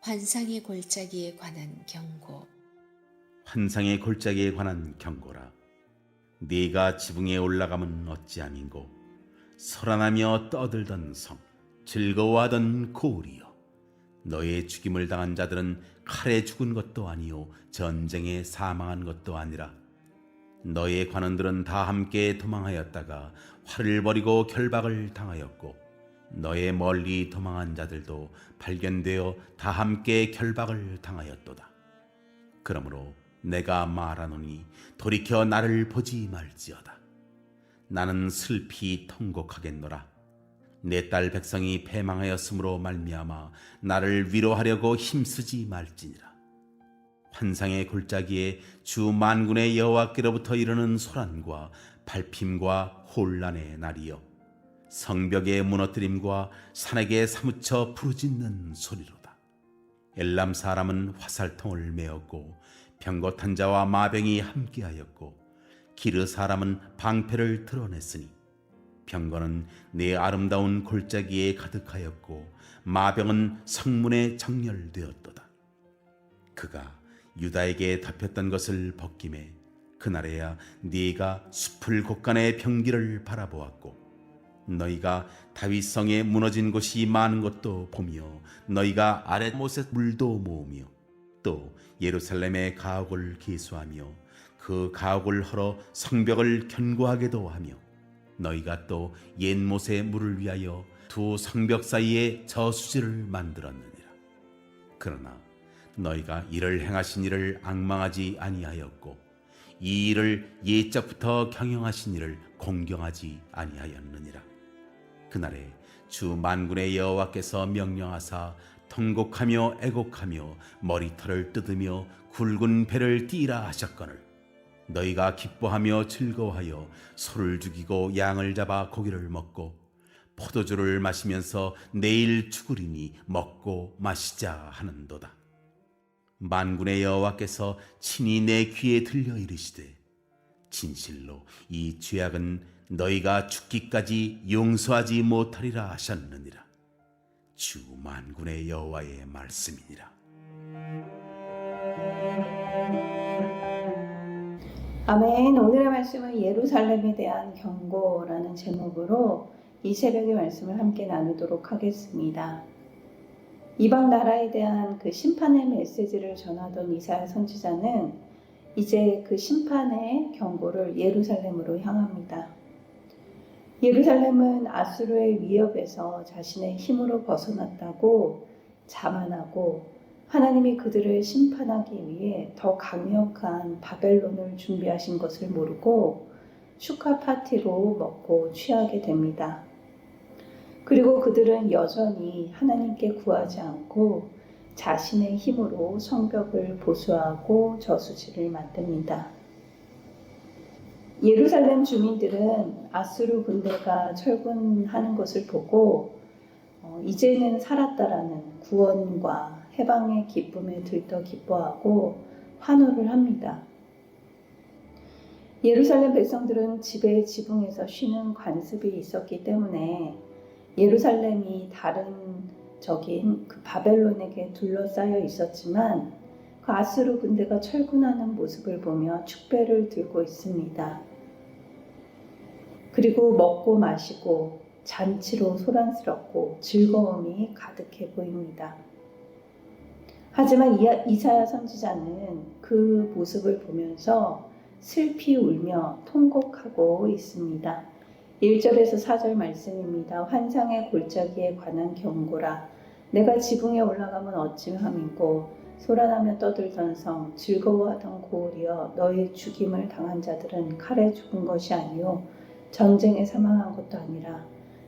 환상의 골짜기에 관한 경고. 환상의 골짜기에 관한 경고라. 네가 지붕에 올라가면 어찌함인고, 설안하며 떠들던 성, 즐거워하던 고을이여. 너의 죽임을 당한 자들은 칼에 죽은 것도 아니요 전쟁에 사망한 것도 아니라, 너의 관원들은 다 함께 도망하였다가 활을 버리고 결박을 당하였고, 너의 멀리 도망한 자들도 발견되어 다 함께 결박을 당하였도다. 그러므로 내가 말하노니 돌이켜 나를 보지 말지어다. 나는 슬피 통곡하겠노라. 내 딸 백성이 패망하였으므로 말미암아 나를 위로하려고 힘쓰지 말지니라. 환상의 골짜기에 주 만군의 여호와께로부터 이르는 소란과 발핌과 혼란의 날이여, 성벽의 무너뜨림과 산에게 사무쳐 부르짖는 소리로다. 엘람 사람은 화살통을 메었고 병거탄 자와 마병이 함께하였고, 기르 사람은 방패를 드러냈으니 병거는 내 아름다운 골짜기에 가득하였고 마병은 성문에 정렬되었도다. 그가 유다에게 덮였던 것을 벗김에 그날에야 네가 숲을 곳간의 병기를 바라보았고, 너희가 다윗성에 무너진 곳이 많은 것도 보며 너희가 아랫못에 물도 모으며 또 예루살렘의 가옥을 기수하며 그 가옥을 헐어 성벽을 견고하게도 하며, 너희가 또 옛못에 물을 위하여 두 성벽 사이에 저수지를 만들었느니라. 그러나 너희가 이를 행하신 이를 앙망하지 아니하였고, 이 일을 옛적부터 경영하신 이를 공경하지 아니하였느니라. 그날에 주 만군의 여호와께서 명령하사 통곡하며 애곡하며 머리털을 뜯으며 굵은 배를 띠라 하셨거늘, 너희가 기뻐하며 즐거워하여 소를 죽이고 양을 잡아 고기를 먹고 포도주를 마시면서 내일 죽으리니 먹고 마시자 하는도다. 만군의 여호와께서 친히 내 귀에 들려 이르시되, 진실로 이 죄악은 너희가 죽기까지 용서하지 못하리라 하셨느니라. 주 만군의 여호와의 말씀이니라. 아멘. 오늘의 말씀은 예루살렘에 대한 경고라는 제목으로 이 새벽의 말씀을 함께 나누도록 하겠습니다. 이방 나라에 대한 그 심판의 메시지를 전하던 이사야 선지자는 이제 그 심판의 경고를 예루살렘으로 향합니다. 예루살렘은 아수르의 위협에서 자신의 힘으로 벗어났다고 자만하고, 하나님이 그들을 심판하기 위해 더 강력한 바벨론을 준비하신 것을 모르고 축하 파티로 먹고 취하게 됩니다. 그리고 그들은 여전히 하나님께 구하지 않고 자신의 힘으로 성벽을 보수하고 저수지를 만듭니다. 예루살렘 주민들은 아수르 군대가 철군하는 것을 보고 이제는 살았다라는 구원과 해방의 기쁨에 들떠 기뻐하고 환호를 합니다. 예루살렘 백성들은 집의 지붕에서 쉬는 관습이 있었기 때문에 예루살렘이 다른 적인 그 바벨론에게 둘러싸여 있었지만, 그 아수르 군대가 철군하는 모습을 보며 축배를 들고 있습니다. 그리고 먹고 마시고 잔치로 소란스럽고 즐거움이 가득해 보입니다. 하지만 이사야 선지자는 그 모습을 보면서 슬피 울며 통곡하고 있습니다. 1절에서 4절 말씀입니다. 환상의 골짜기에 관한 경고라. 내가 지붕에 올라가면 어찌함이고, 소란하며 떠들던 성, 즐거워하던 고을이여. 너희 죽임을 당한 자들은 칼에 죽은 것이 아니요 전쟁에 사망한 것도 아니라,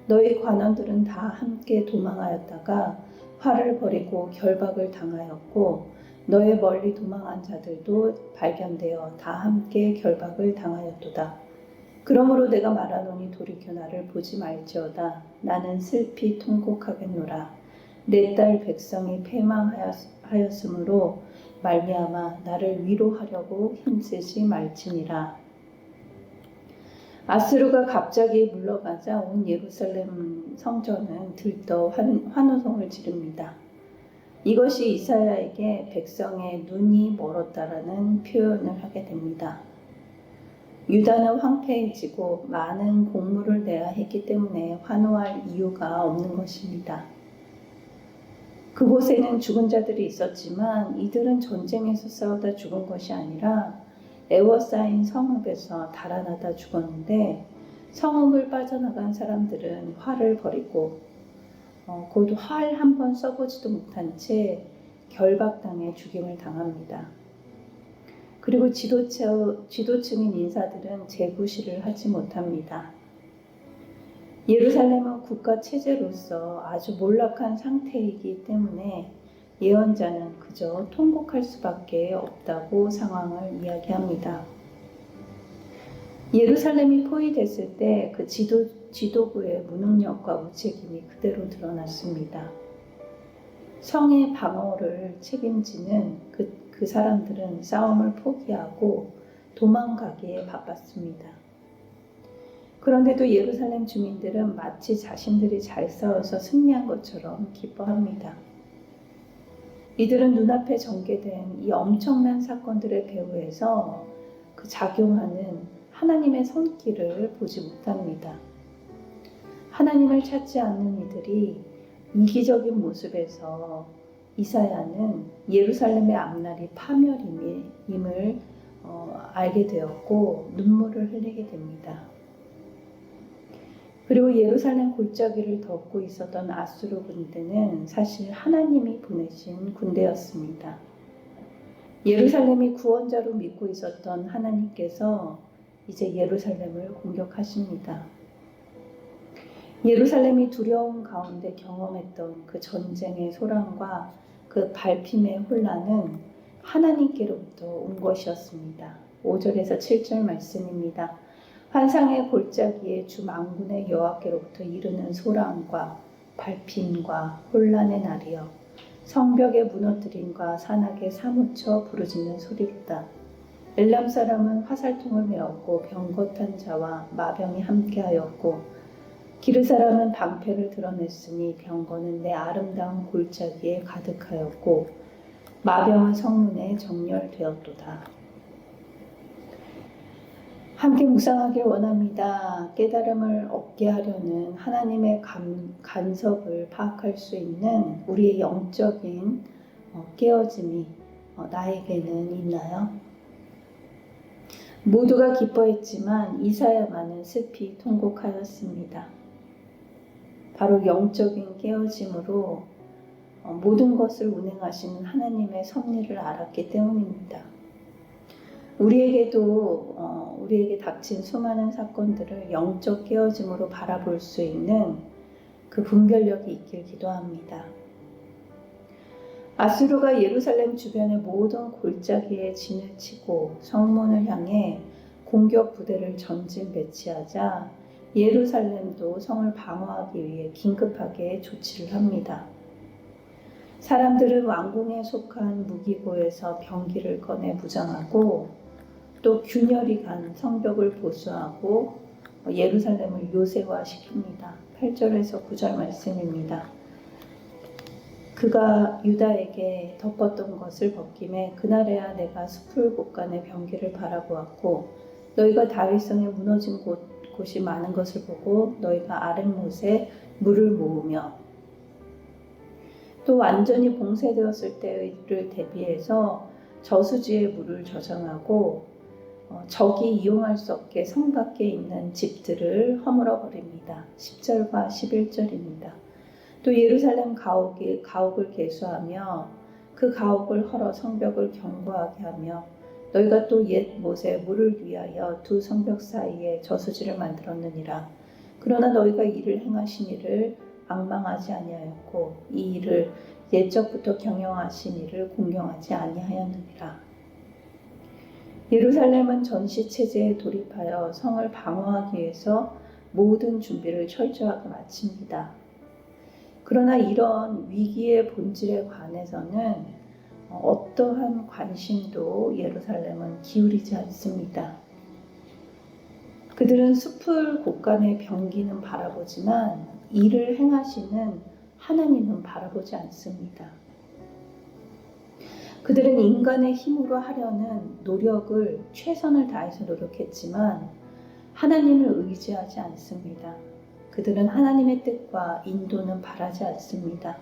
너희 관원들은 다 함께 도망하였다가 활을 버리고 결박을 당하였고, 너의 멀리 도망한 자들도 발견되어 다 함께 결박을 당하였도다. 그러므로 내가 말하노니 돌이켜 나를 보지 말지어다. 나는 슬피 통곡하겠노라. 내 딸 백성이 패망하였으므로 말미암아 나를 위로하려고 힘쓰지 말지니라. 아수르가 갑자기 물러가자 온 예루살렘 성전은 들떠 환호성을 지릅니다. 이것이 이사야에게 백성의 눈이 멀었다라는 표현을 하게 됩니다. 유다는 황폐해지고 많은 공물을 내야 했기 때문에 환호할 이유가 없는 것입니다. 그곳에는 죽은 자들이 있었지만 이들은 전쟁에서 싸우다 죽은 것이 아니라 에워싸인 성읍에서 달아나다 죽었는데, 성읍을 빠져나간 사람들은 활을 버리고 곧 활 한 번 써보지도 못한 채 결박당해 죽임을 당합니다. 그리고 지도층인 인사들은 재구시를 하지 못합니다. 예루살렘은 국가 체제로서 아주 몰락한 상태이기 때문에 예언자는 그저 통곡할 수밖에 없다고 상황을 이야기합니다. 예루살렘이 포위됐을 때 그 지도부의 무능력과 무책임이 그대로 드러났습니다. 성의 방어를 책임지는 그 사람들은 싸움을 포기하고 도망가기에 바빴습니다. 그런데도 예루살렘 주민들은 마치 자신들이 잘 싸워서 승리한 것처럼 기뻐합니다. 이들은 눈앞에 전개된 이 엄청난 사건들의 배후에서 그 작용하는 하나님의 손길을 보지 못합니다. 하나님을 찾지 않는 이들이 이기적인 모습에서 이사야는 예루살렘의 앞날이 파멸임을 알게 되었고 눈물을 흘리게 됩니다. 그리고 예루살렘 골짜기를 덮고 있었던 아수르 군대는 사실 하나님이 보내신 군대였습니다. 예루살렘이 구원자로 믿고 있었던 하나님께서 이제 예루살렘을 공격하십니다. 예루살렘이 두려움 가운데 경험했던 그 전쟁의 소란과 그 밟힘의 혼란은 하나님께로부터 온 것이었습니다. 5절에서 7절 말씀입니다. 환상의 골짜기에 주 만군의 여호와께로부터 이르는 소란과 밟힘과 혼란의 날이여, 성벽의 무너뜨림과 산악에 사무쳐 부르짖는 소리로다. 엘람 사람은 화살통을 메었고 병거탄 자와 마병이 함께하였고, 기르 사람은 방패를 드러냈으니 병거는 내 아름다운 골짜기에 가득하였고 마병은 성문에 정렬되었도다. 함께 묵상하길 원합니다. 깨달음을 얻게 하려는 하나님의 간섭을 파악할 수 있는 우리의 영적인 깨어짐이 나에게는 있나요? 모두가 기뻐했지만 이사야만은 슬피 통곡하였습니다. 바로 영적인 깨어짐으로 모든 것을 운행하시는 하나님의 섭리를 알았기 때문입니다. 우리에게 닥친 수많은 사건들을 영적 깨어짐으로 바라볼 수 있는 그 분별력이 있길 기도합니다. 아수르가 예루살렘 주변의 모든 골짜기에 진을 치고 성문을 향해 공격 부대를 전진 배치하자 예루살렘도 성을 방어하기 위해 긴급하게 조치를 합니다. 사람들은 왕궁에 속한 무기고에서 병기를 꺼내 무장하고 또 균열이 간 성벽을 보수하고 예루살렘을 요새화시킵니다. 8절에서 9절 말씀입니다. 그가 유다에게 덮었던 것을 벗김에 그날에야 내가 숲을 곳간의 병기를 바라보았고 너희가 다윗성에 무너진 곳이 많은 것을 보고 너희가 아랫못에 물을 모으며 또 완전히 봉쇄되었을 때를 대비해서 저수지에 물을 저장하고 적이 이용할 수 없게 성 밖에 있는 집들을 허물어 버립니다. 10절과 11절입니다. 또 예루살렘 가옥을 개수하며 그 가옥을 헐어 성벽을 견고하게 하며 너희가 또 옛 못에 물을 위하여 두 성벽 사이에 저수지를 만들었느니라. 그러나 너희가 이를 행하신 이를 앙망하지 아니하였고 이 일을 옛적부터 경영하신 이를 공경하지 아니하였느니라. 예루살렘은 전시체제에 돌입하여 성을 방어하기 위해서 모든 준비를 철저하게 마칩니다. 그러나 이런 위기의 본질에 관해서는 어떠한 관심도 예루살렘은 기울이지 않습니다. 그들은 숲을 곳간의 병기는 바라보지만 이를 행하시는 하나님은 바라보지 않습니다. 그들은 인간의 힘으로 하려는 노력을 최선을 다해서 노력했지만 하나님을 의지하지 않습니다. 그들은 하나님의 뜻과 인도는 바라지 않습니다.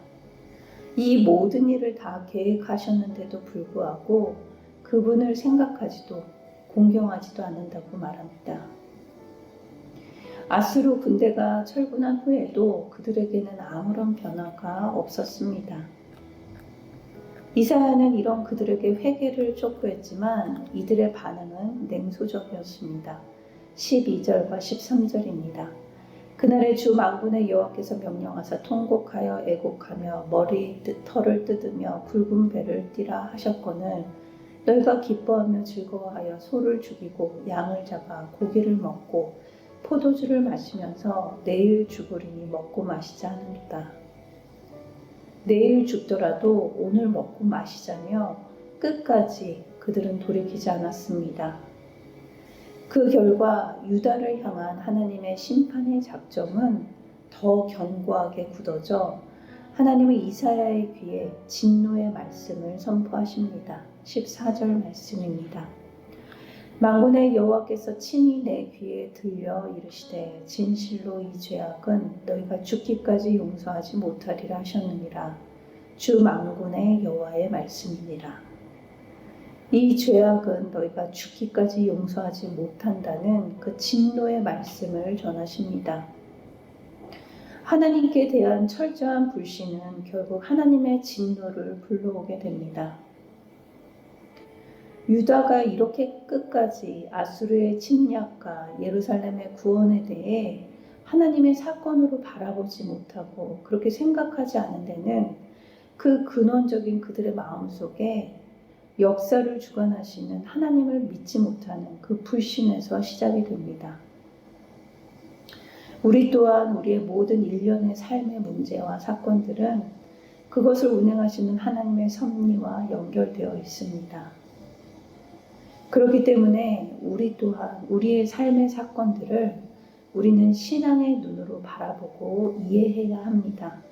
이 모든 일을 다 계획하셨는데도 불구하고 그분을 생각하지도 공경하지도 않는다고 말합니다. 아수르 군대가 철군한 후에도 그들에게는 아무런 변화가 없었습니다. 이사야는 이런 그들에게 회개를 촉구했지만 이들의 반응은 냉소적이었습니다. 12절과 13절입니다. 그날에 주 만군의 여호와께서 명령하사 통곡하여 애곡하며 털을 뜯으며 굵은 배를 띠라 하셨거늘 너희가 기뻐하며 즐거워하여 소를 죽이고 양을 잡아 고기를 먹고 포도주를 마시면서 내일 죽으리니 먹고 마시자 하는도다. 내일 죽더라도 오늘 먹고 마시자며 끝까지 그들은 돌이키지 않았습니다. 그 결과 유다를 향한 하나님의 심판의 작정은 더 견고하게 굳어져 하나님은 이사야의 귀에 진노의 말씀을 선포하십니다. 14절 말씀입니다. 만군의 여호와께서 친히 내 귀에 들려 이르시되 진실로 이 죄악은 너희가 죽기까지 용서하지 못하리라 하셨느니라. 주 만군의 여호와의 말씀이니라. 이 죄악은 너희가 죽기까지 용서하지 못한다는 그 진노의 말씀을 전하십니다. 하나님께 대한 철저한 불신은 결국 하나님의 진노를 불러오게 됩니다. 유다가 이렇게 끝까지 아수르의 침략과 예루살렘의 구원에 대해 하나님의 사건으로 바라보지 못하고 그렇게 생각하지 않은 데는 그 근원적인 그들의 마음속에 역사를 주관하시는 하나님을 믿지 못하는 그 불신에서 시작이 됩니다. 우리 또한 우리의 모든 일련의 삶의 문제와 사건들은 그것을 운행하시는 하나님의 섭리와 연결되어 있습니다. 그렇기 때문에 우리 또한 우리의 삶의 사건들을 우리는 신앙의 눈으로 바라보고 이해해야 합니다.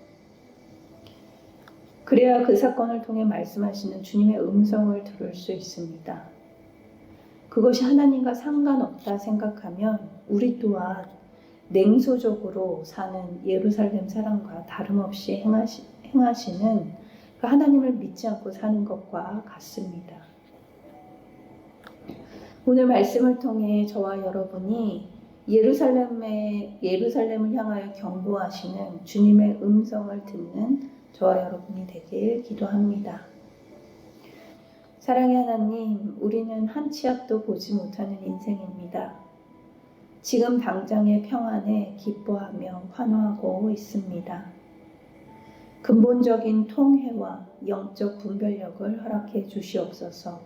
그래야 그 사건을 통해 말씀하시는 주님의 음성을 들을 수 있습니다. 그것이 하나님과 상관없다 생각하면 우리 또한 냉소적으로 사는 예루살렘 사람과 다름없이 행하시는 그 하나님을 믿지 않고 사는 것과 같습니다. 오늘 말씀을 통해 저와 여러분이 예루살렘을 향하여 경고하시는 주님의 음성을 듣는 저와 여러분이 되길 기도합니다. 사랑의 하나님, 우리는 한 치 앞도 보지 못하는 인생입니다. 지금 당장의 평안에 기뻐하며 환호하고 있습니다. 근본적인 통회와 영적 분별력을 허락해 주시옵소서.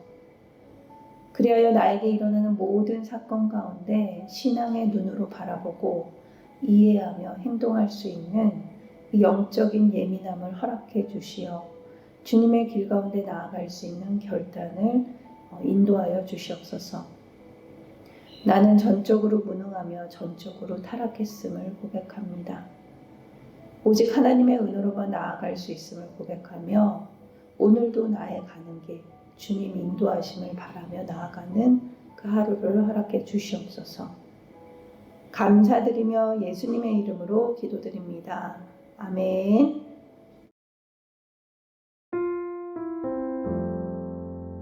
그리하여 나에게 일어나는 모든 사건 가운데 신앙의 눈으로 바라보고 이해하며 행동할 수 있는 영적인 예민함을 허락해 주시어 주님의 길 가운데 나아갈 수 있는 결단을 인도하여 주시옵소서. 나는 전적으로 무능하며 전적으로 타락했음을 고백합니다. 오직 하나님의 은혜로만 나아갈 수 있음을 고백하며 오늘도 나의 가는 길 주님 인도하심을 바라며 나아가는 그 하루를 허락해 주시옵소서. 감사드리며 예수님의 이름으로 기도드립니다. 아멘.